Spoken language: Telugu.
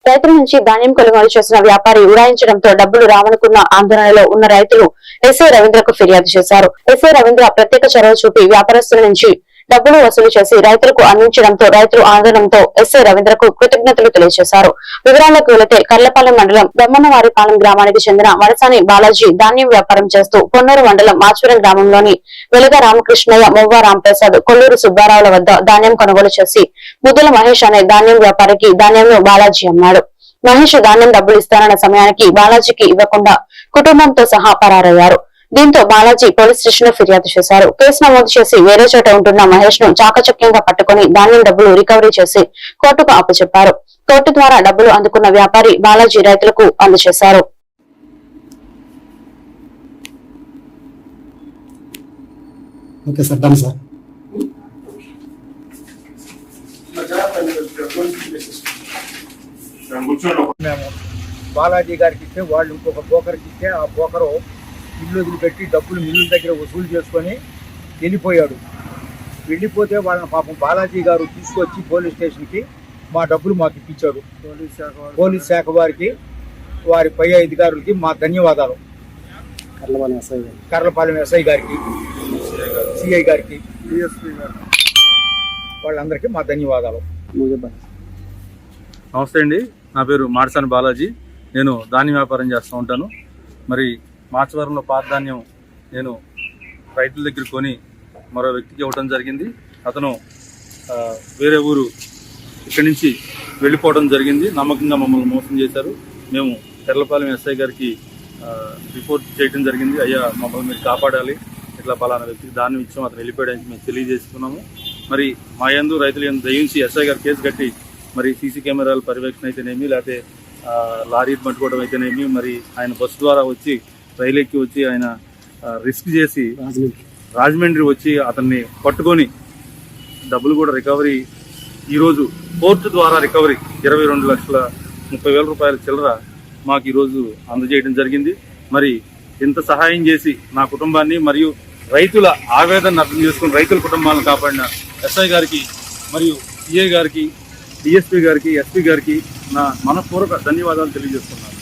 రైతుల నుంచి ధాన్యం కొనుగోలు చేసిన వ్యాపారి ఉడాయించడంతో డబ్బులు రావనుకున్న ఆందోళనలో ఉన్న రైతులు ఎస్ఐ రవీంద్రకు ఫిర్యాదు చేశారు. ఎస్ఐ రవీంద్ర ప్రత్యేక చొరవ చూపి వ్యాపారస్తుల నుంచి డబ్బులు వసూలు చేసి రైతులకు అందించడంతో రైతులు ఆందోళనతో ఎస్ఐ రవీంద్రకు కృతజ్ఞతలు తెలియజేశారు. వివరాలకు వెళితే కర్లపాలెం మండలం బ్రహ్మన్నవారిపాలెం గ్రామానికి చెందిన వడసాని బాలాజీ ధాన్యం వ్యాపారం చేస్తూ పొన్నూరు మండలం మాచవరం గ్రామంలోని వెలుగ రామకృష్ణయ్య, మొవ్వ రాంప్రసాద్, కొల్లూరు సుబ్బారావుల వద్ద ధాన్యం కొనుగోలు చేసి ముద్దుల మహేష్ అనే ధాన్యం వ్యాపారికి ధాన్యంను బాలాజీ అమ్మాడు. మహేష్ ధాన్యం డబ్బులు ఇస్తానన్న సమయానికి బాలాజీకి ఇవ్వకుండా కుటుంబంతో సహా పరారయ్యారు. దీంతో బాలాజీ పోలీస్ స్టేషన్ లో ఫిర్యాదు చేశారు. కేసు నమోదు చేసి వేరే చోట ఉంటున్న మహేష్ ను చాకచక్యంగా పట్టుకుని ధాన్యం డబ్బులు రికవరీ చేసి కోర్టుకు అప్పచెప్పారు. కోర్టు ద్వారా డబ్బులు అందుకున్న వ్యాపారి బాలాజీ రైతులకు అందజేశారు. బాలాజీ గారికి ఇస్తే వాళ్ళు ఇంకొక బ్రోకర్కి ఇస్తే ఆ బ్రోకరు ఇల్లు వదిలిపెట్టి డబ్బులు మిల్లుల దగ్గర వసూలు చేసుకొని వెళ్ళిపోయాడు. వెళ్ళిపోతే వాళ్ళని పాపం బాలాజీ గారు తీసుకొచ్చి పోలీస్ స్టేషన్కి మా డబ్బులు మాకు ఇప్పించారు. పోలీస్ శాఖ వారికి, వారి పై అధికారులకి మా ధన్యవాదాలు. కర్లపాలెం ఎస్ఐ గారికి, సిఐ గారికి, డిఎస్పీ గారికి, వాళ్ళందరికీ మా ధన్యవాదాలు. నమస్తే అండి, నా పేరు మాడసాని బాలాజీ. నేను ధాన్యం వ్యాపారం చేస్తూ ఉంటాను. మరి మాచవరంలో పాత ధాన్యం నేను రైతుల దగ్గర కొని మరో వ్యక్తికి ఇవ్వడం జరిగింది. అతను వేరే ఊరు ఇక్కడి నుంచి వెళ్ళిపోవడం జరిగింది. నమ్మకంగా మమ్మల్ని మోసం చేశారు. మేము కర్లపాలెం ఎస్ఐ గారికి రిపోర్ట్ చేయడం జరిగింది. అయ్యా, మమ్మల్ని మీరు కాపాడాలి, ఇట్లా పలానా వ్యక్తికి ధాన్యం ఇచ్చాము, అతను వెళ్ళిపోయడానికి మేము తెలియజేసుకున్నాము. మరి మా యందు రైతుల యందు దయించి ఎస్ఐ గారు కేసు కట్టి మరి సీసీ కెమెరాల పర్యవేక్షణ అయితేనేమి, లేకపోతే లారీ పట్టుకోవడం అయితేనేమి, మరి ఆయన బస్సు ద్వారా వచ్చి రైలు ఎక్కి వచ్చి ఆయన రిస్క్ చేసి రాజమండ్రి వచ్చి అతన్ని పట్టుకొని డబ్బులు కూడా రికవరీ ఈరోజు కోర్టు ద్వారా రికవరీ 22,30,000 రూపాయల చిల్లర మాకు ఈరోజు అందజేయడం జరిగింది. మరి ఇంత సహాయం చేసి నా కుటుంబాన్ని మరియు రైతుల ఆవేదన అర్థం చేసుకుని రైతుల కుటుంబాలను కాపాడిన ఎస్ఐ గారికి మరియు సిఐ గారికి, డిఎస్పీ గారికి, ఎస్పీ గారికి నా మనపూర్వక ధన్యవాదాలు తెలియజేస్తున్నాను.